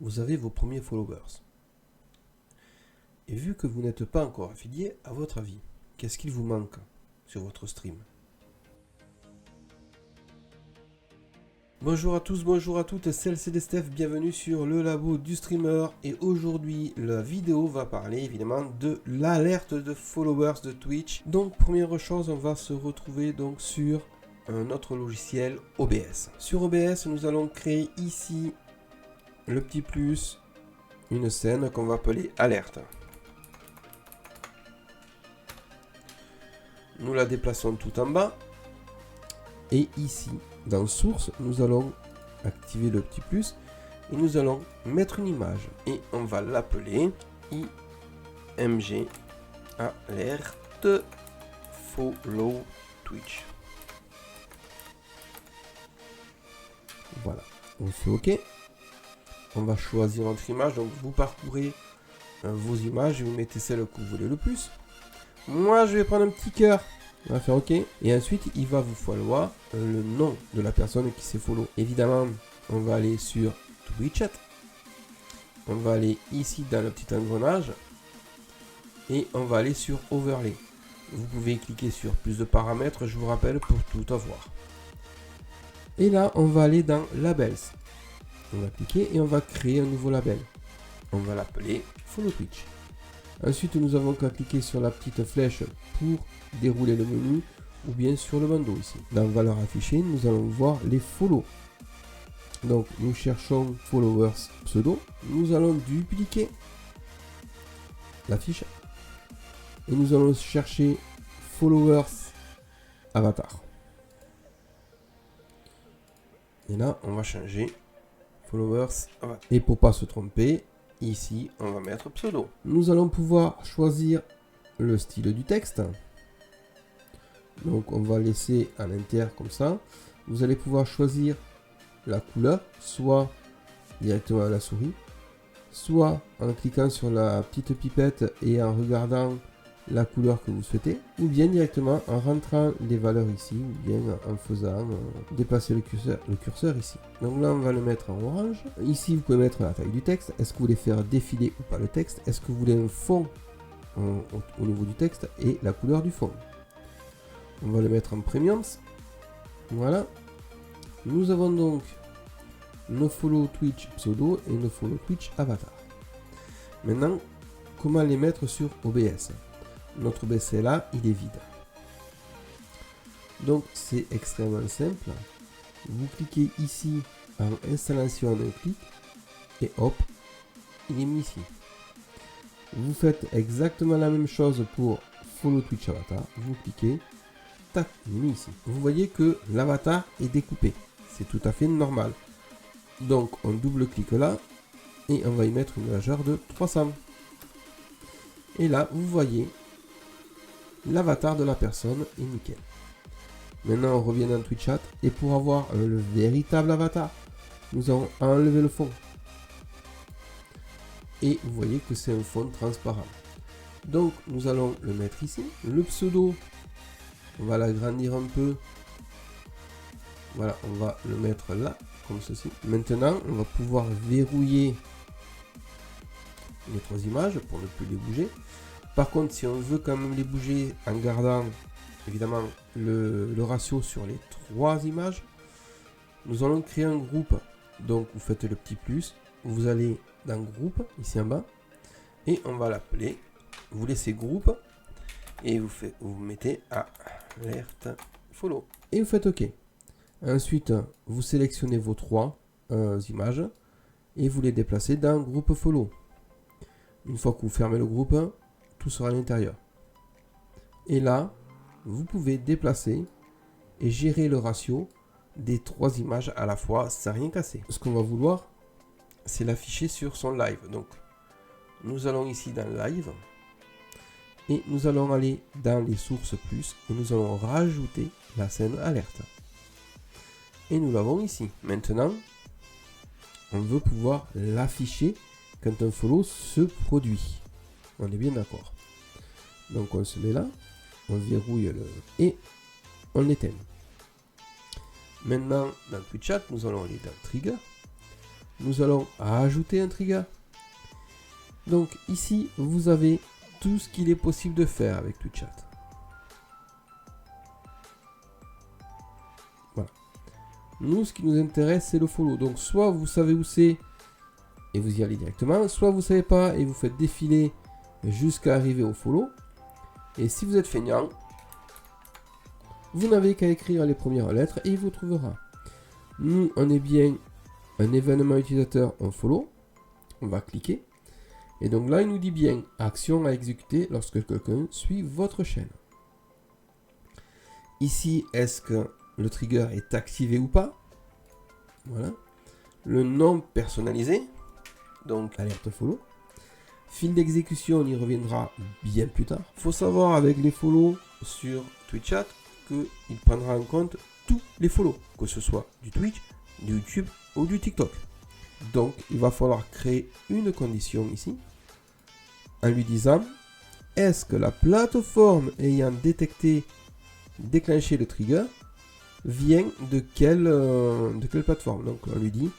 vous avez vos premiers followers. Et vu que vous n'êtes pas encore affilié, à votre avis, qu'est-ce qu'il vous manque sur votre stream? Bonjour à tous, bonjour à toutes, c'est LCDStef, bienvenue sur le labo du streamer. Et aujourd'hui, la vidéo va parler évidemment de l'alerte de followers de Twitch. Donc première chose, on va se retrouver donc sur un autre logiciel, OBS. Sur OBS, nous allons créer ici le petit plus, une scène qu'on va appeler alerte. Nous la déplaçons tout en bas. Et ici, dans source, nous allons activer le petit plus et nous allons mettre une image. Et on va l'appeler IMG alerte follow Twitch. Voilà, on fait OK. On va choisir notre image. Donc vous parcourez vos images et vous mettez celle que vous voulez le plus. Moi, je vais prendre un petit cœur. On va faire OK. Et ensuite, il va vous falloir le nom de la personne qui s'est follow. Évidemment, on va aller sur Twitch. On va aller ici dans le petit engrenage. Et on va aller sur Overlay. Vous pouvez cliquer sur plus de paramètres, je vous rappelle, pour tout avoir. Et là, on va aller dans Labels. On va cliquer et on va créer un nouveau label. On va l'appeler Follow Twitch. Ensuite, nous avons qu'à cliquer sur la petite flèche pour dérouler le menu ou bien sur le bandeau ici. Dans valeur affichée, nous allons voir les follow. Donc, nous cherchons followers pseudo. Nous allons dupliquer la fiche et nous allons chercher followers avatar. Et là, on va changer followers avatar. Et pour pas se tromper, ici, on va mettre pseudo. Nous allons pouvoir choisir le style du texte. Donc, on va laisser à l'inter comme ça. Vous allez pouvoir choisir la couleur, soit directement à la souris, soit en cliquant sur la petite pipette et en regardant la couleur que vous souhaitez, ou bien directement en rentrant les valeurs ici, ou bien en faisant déplacer le curseur ici. Donc là, on va le mettre en orange. Ici, vous pouvez mettre la taille du texte. Est-ce que vous voulez faire défiler ou pas le texte? Est-ce que vous voulez un fond au niveau du texte et la couleur du fond? On va le mettre en premium. Voilà. Nous avons donc nos follow Twitch pseudo et nos follow Twitch avatar. Maintenant, comment les mettre sur OBS? Notre OBS est là, il est vide. Donc c'est extrêmement simple. Vous cliquez ici en installation en un clic et hop, il est mis ici. Vous faites exactement la même chose pour follow Twitch avatar. Vous cliquez, tac, il est mis ici. Vous voyez que l'avatar est découpé. C'est tout à fait normal. Donc on double-clique là et on va y mettre une largeur de 300. Et là, vous voyez, l'avatar de la personne est nickel. Maintenant, on revient dans Twitch Chat et pour avoir le véritable avatar, nous allons enlever le fond. Et vous voyez que c'est un fond transparent. Donc, nous allons le mettre ici. Le pseudo, on va l'agrandir un peu. Voilà, on va le mettre là, comme ceci. Maintenant, on va pouvoir verrouiller les trois images pour ne plus les bouger. Par contre, si on veut quand même les bouger en gardant évidemment le ratio sur les trois images, nous allons créer un groupe. Donc vous faites le petit plus, vous allez dans groupe ici en bas et on va l'appeler, vous laissez groupe et vous mettez alerte follow et vous faites OK. Ensuite, vous sélectionnez vos trois images et vous les déplacez dans groupe follow. Une fois que vous fermez le groupe, tout sera à l'intérieur. Et là, vous pouvez déplacer et gérer le ratio des trois images à la fois sans rien casser. Ce qu'on va vouloir, c'est l'afficher sur son live. Donc, nous allons ici dans live et nous allons aller dans les sources plus et nous allons rajouter la scène alerte. Et nous l'avons ici. Maintenant, on veut pouvoir l'afficher quand un follow se produit. On est bien d'accord. Donc on se met là, on verrouille et on l'éteint. Maintenant, dans Twitch Chat, nous allons aller dans Trigger. nous allons ajouter un trigger. Donc ici, vous avez tout ce qu'il est possible de faire avec TweetChat. Voilà. Nous, ce qui nous intéresse, c'est le follow. Donc soit vous savez où c'est et vous y allez directement, soit vous ne savez pas et vous faites défiler jusqu'à arriver au follow. Et si vous êtes feignant, vous n'avez qu'à écrire les premières lettres et il vous trouvera. Nous, on est bien un événement utilisateur en follow. On va cliquer. Et donc là, il nous dit bien action à exécuter lorsque quelqu'un suit votre chaîne. Ici, est-ce que le trigger est activé ou pas? Voilà. Le nom personnalisé. Donc, alerte follow. Fil d'exécution, on y reviendra bien plus tard. Il faut savoir avec les follow sur TweetChat qu'il prendra en compte tous les follow, que ce soit du Twitch, du YouTube ou du TikTok. Donc, il va falloir créer une condition ici en lui disant est-ce que la plateforme ayant déclenché le trigger vient de quelle plateforme. Donc, on lui dit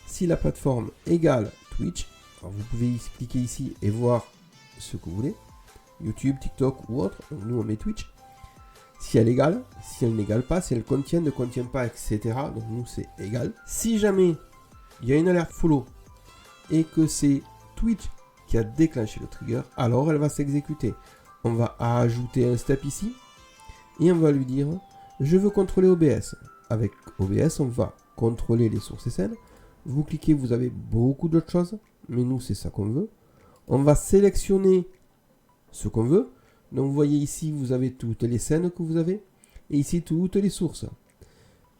si la plateforme égale Twitch, alors vous pouvez cliquer ici et voir ce que vous voulez, YouTube, TikTok ou autre. Donc, nous, on met Twitch. Si elle égale, si elle n'égale pas, si elle contient, ne contient pas, etc. Donc, nous, c'est égal. Si jamais il y a une alerte follow et que c'est Twitch qui a déclenché le trigger, alors elle va s'exécuter. On va ajouter un step ici et on va lui dire je veux contrôler OBS. Avec OBS, on va contrôler les sources SN. Vous cliquez, vous avez beaucoup d'autres choses, mais nous, c'est ça qu'on veut. On va sélectionner ce qu'on veut. Donc, vous voyez ici, vous avez toutes les scènes que vous avez et ici, toutes les sources.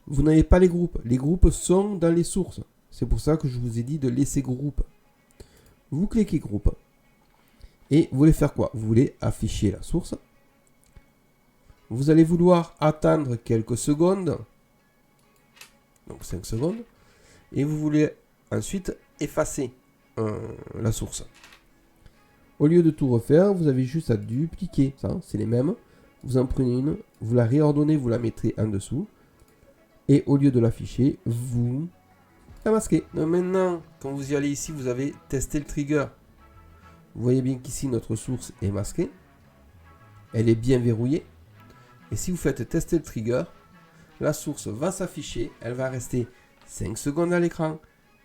Vous n'avez pas les groupes. Les groupes sont dans les sources. C'est pour ça que je vous ai dit de laisser groupe. Vous cliquez groupe. Et vous voulez faire quoi? Vous voulez afficher la source. Vous allez vouloir attendre quelques secondes. Donc 5 secondes. Et vous voulez ensuite effacer la source. Au lieu de tout refaire, vous avez juste à dupliquer ça. C'est les mêmes. Vous en prenez une. Vous la réordonnez. Vous la mettrez en dessous. Et au lieu de l'afficher, vous la masquez. Donc maintenant, quand vous y allez ici, vous avez testé le trigger. Vous voyez bien qu'ici, notre source est masquée. Elle est bien verrouillée. Et si vous faites tester le trigger, la source va s'afficher. Elle va rester 5 secondes à l'écran.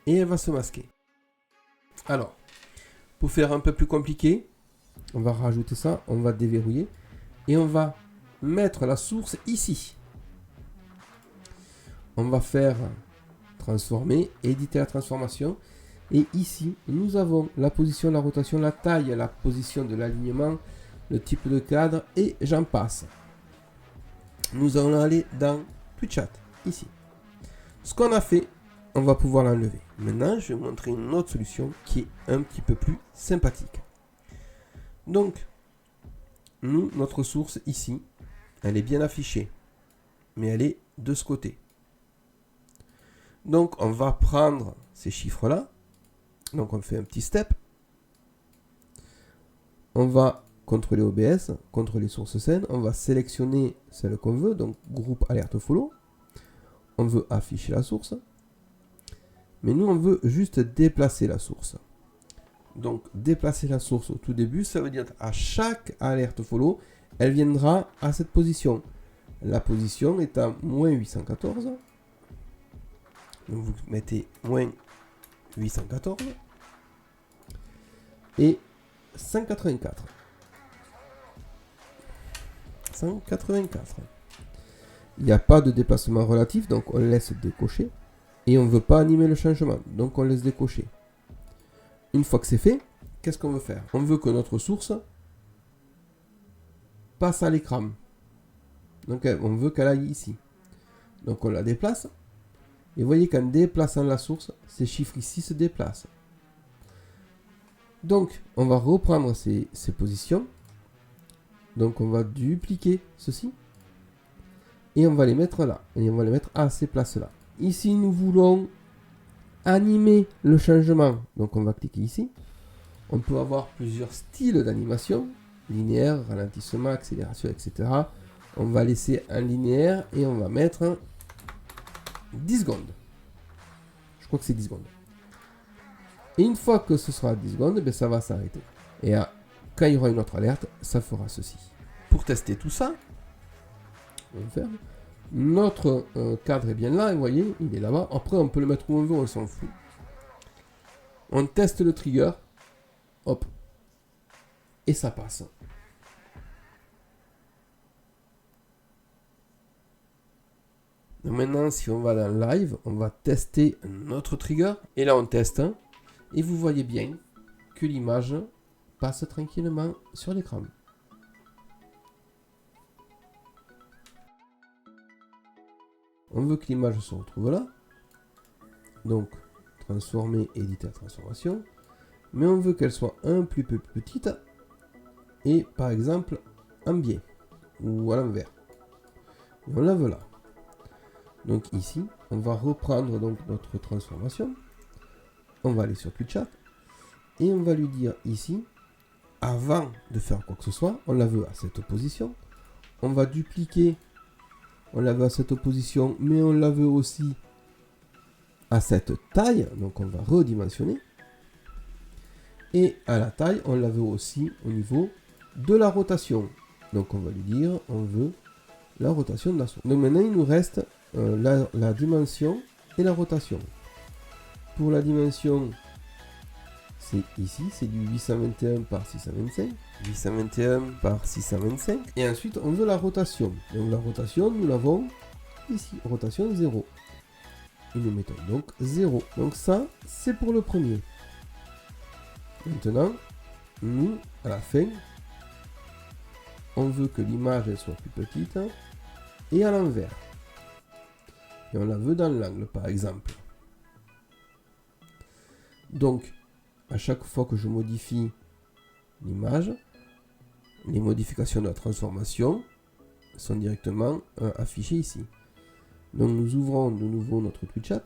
Et elle va se masquer. Alors, pour faire un peu plus compliqué, on va rajouter ça. On va déverrouiller. Et on va mettre la source ici. On va faire transformer, éditer la transformation. Et ici, nous avons la position, la rotation, la taille, la position de l'alignement, le type de cadre et j'en passe. Nous allons aller dans TweetChat, ici. Ce qu'on a fait, on va pouvoir l'enlever. Maintenant, je vais vous montrer une autre solution qui est un petit peu plus sympathique. Donc, nous, notre source ici, elle est bien affichée, mais elle est de ce côté. Donc, on va prendre ces chiffres-là. Donc, on fait un petit step. On va contrôler OBS, contrôler source scène. On va sélectionner celle qu'on veut. Donc, groupe alerte follow. On veut afficher la source. Mais nous, on veut juste déplacer la source. Donc, déplacer la source au tout début, ça veut dire à chaque alerte follow, elle viendra à cette position. La position est à moins 814. Donc, vous mettez moins 814 et 184. 184. Il n'y a pas de déplacement relatif, donc on laisse décocher. Et on ne veut pas animer le changement, donc on laisse décocher. Une fois que c'est fait, qu'est-ce qu'on veut faire? On veut que notre source passe à l'écran. Donc on veut qu'elle aille ici. Donc on la déplace. Et vous voyez qu'en déplaçant la source, ces chiffres ici se déplacent. Donc, on va reprendre ces positions. Donc, on va dupliquer ceci. Et on va les mettre là. Et on va les mettre à ces places-là. Ici, nous voulons animer le changement. Donc, on va cliquer ici. On peut avoir plusieurs styles d'animation. Linéaire, ralentissement, accélération, etc. On va laisser un linéaire et on va mettre 10 secondes. Je crois que c'est 10 secondes. Et une fois que ce sera à 10 secondes, ben, ça va s'arrêter. Et quand il y aura une autre alerte, ça fera ceci. Pour tester tout ça, on ferme. Notre cadre est bien là, et vous voyez, il est là-bas. Après, on peut le mettre où on veut, on s'en fout. On teste le trigger. Hop. Et ça passe. Donc maintenant, si on va dans live, on va tester notre trigger. Et là, on teste. Et vous voyez bien que l'image passe tranquillement sur l'écran. On veut que l'image se retrouve là. Donc, transformer, éditer, transformation. Mais on veut qu'elle soit un peu plus petite. Et par exemple, en biais. Ou à l'envers. Et on la veut là. Donc ici, on va reprendre donc notre transformation. On va aller sur TwitchChat. Et on va lui dire ici, avant de faire quoi que ce soit, on la veut à cette position. On va dupliquer. On la veut à cette position, mais on la veut aussi à cette taille. Donc on va redimensionner. Et à la taille, on la veut aussi au niveau de la rotation. Donc on va lui dire, on veut la rotation de la source. Donc maintenant, il nous reste la dimension et la rotation. Pour la dimension, c'est ici, c'est du 821 par 625. 821 par 625. Et ensuite, on veut la rotation. Donc la rotation, nous l'avons ici, rotation 0. Et nous mettons donc 0. Donc ça, c'est pour le premier. Maintenant, nous, à la fin, on veut que l'image soit plus petite et à l'envers. Et on la veut dans l'angle, par exemple. Donc, à chaque fois que je modifie l'image, les modifications de la transformation sont directement affichées ici. Donc, nous ouvrons de nouveau notre TwitchChat.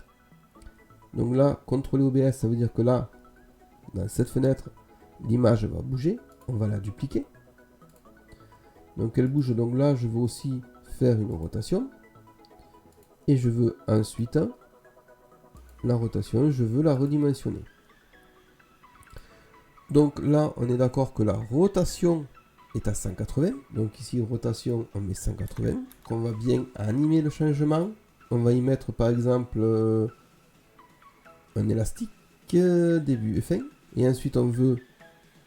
Donc là, contrôler OBS, ça veut dire que là, dans cette fenêtre, l'image va bouger. On va la dupliquer. Donc, elle bouge. Donc là, je veux aussi faire une rotation. Et je veux ensuite la rotation, je veux la redimensionner. Donc là, on est d'accord que la rotation est à 180. Donc ici, rotation, on met 180. On va bien animer le changement. On va y mettre par exemple un élastique début et fin. Et ensuite, on veut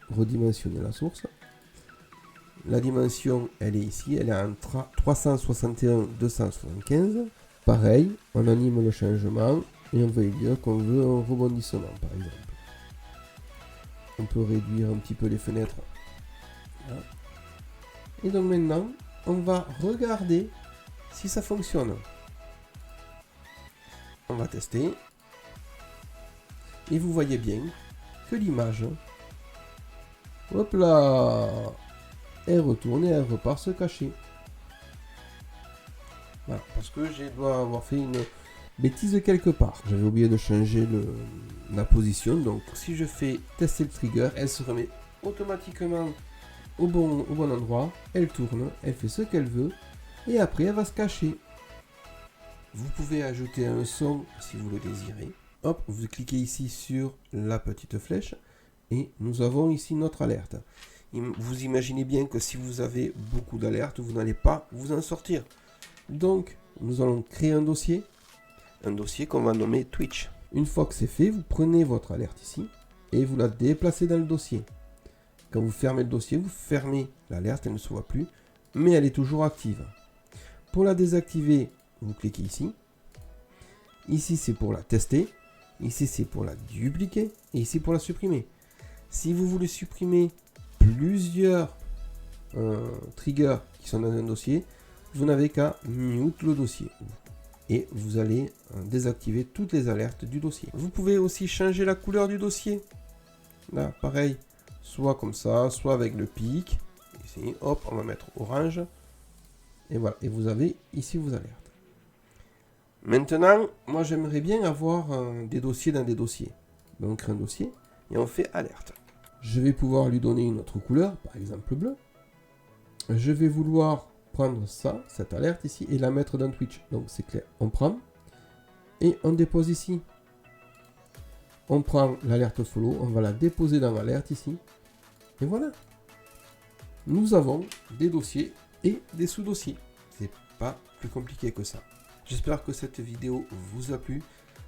redimensionner la source. La dimension, elle est ici. Elle est en 361-275. Pareil, on anime le changement et on va lui dire qu'on veut un rebondissement, par exemple. On peut réduire un petit peu les fenêtres. Voilà. Et donc maintenant, on va regarder si ça fonctionne. On va tester. Et vous voyez bien que l'image, hop là, elle retourne et elle repart se cacher. Voilà, parce que je dois avoir fait une bêtise quelque part. J'avais oublié de changer la position. Donc si je fais tester le trigger, elle se remet automatiquement au bon endroit. Elle tourne, elle fait ce qu'elle veut. Et après, elle va se cacher. Vous pouvez ajouter un son si vous le désirez. Hop, vous cliquez ici sur la petite flèche. Et nous avons ici notre alerte. Vous imaginez bien que si vous avez beaucoup d'alertes, vous n'allez pas vous en sortir. Donc, nous allons créer un dossier qu'on va nommer Twitch. Une fois que c'est fait, vous prenez votre alerte ici et vous la déplacez dans le dossier. Quand vous fermez le dossier, vous fermez l'alerte, elle ne se voit plus, mais elle est toujours active. Pour la désactiver, vous cliquez ici. Ici, c'est pour la tester. Ici, c'est pour la dupliquer. Et ici, pour la supprimer. Si vous voulez supprimer plusieurs triggers qui sont dans un dossier, vous n'avez qu'à mute le dossier. Et vous allez désactiver toutes les alertes du dossier. Vous pouvez aussi changer la couleur du dossier. Là, pareil. Soit comme ça, soit avec le pic. Ici, hop, on va mettre orange. Et voilà. Et vous avez ici vos alertes. Maintenant, moi j'aimerais bien avoir des dossiers dans des dossiers. Donc on crée un dossier et on fait alerte. Je vais pouvoir lui donner une autre couleur, par exemple bleu. Je vais vouloir prendre ça, cette alerte ici, et la mettre dans Twitch. Donc c'est clair, on prend et on dépose ici. On prend l'alerte follow, on va la déposer dans l'alerte ici. Et voilà. Nous avons des dossiers et des sous-dossiers. C'est pas plus compliqué que ça. J'espère que cette vidéo vous a plu.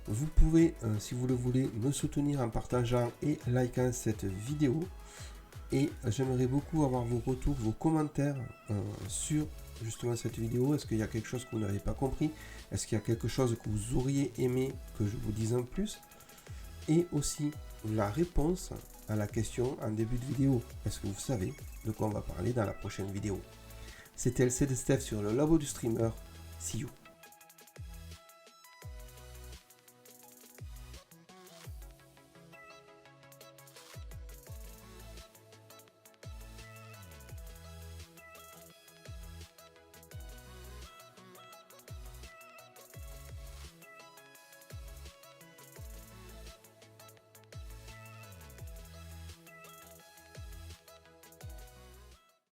Vous pouvez, si vous le voulez, me soutenir en partageant et likant cette vidéo. Et j'aimerais beaucoup avoir vos retours, vos commentaires sur justement cette vidéo. Est-ce qu'il y a quelque chose que vous n'avez pas compris? Est-ce qu'il y a quelque chose que vous auriez aimé que je vous dise en plus? Et aussi la réponse à la question en début de vidéo. Est-ce que vous savez de quoi on va parler dans la prochaine vidéo? C'était LC de Steph sur le Labo du Streamer. See you.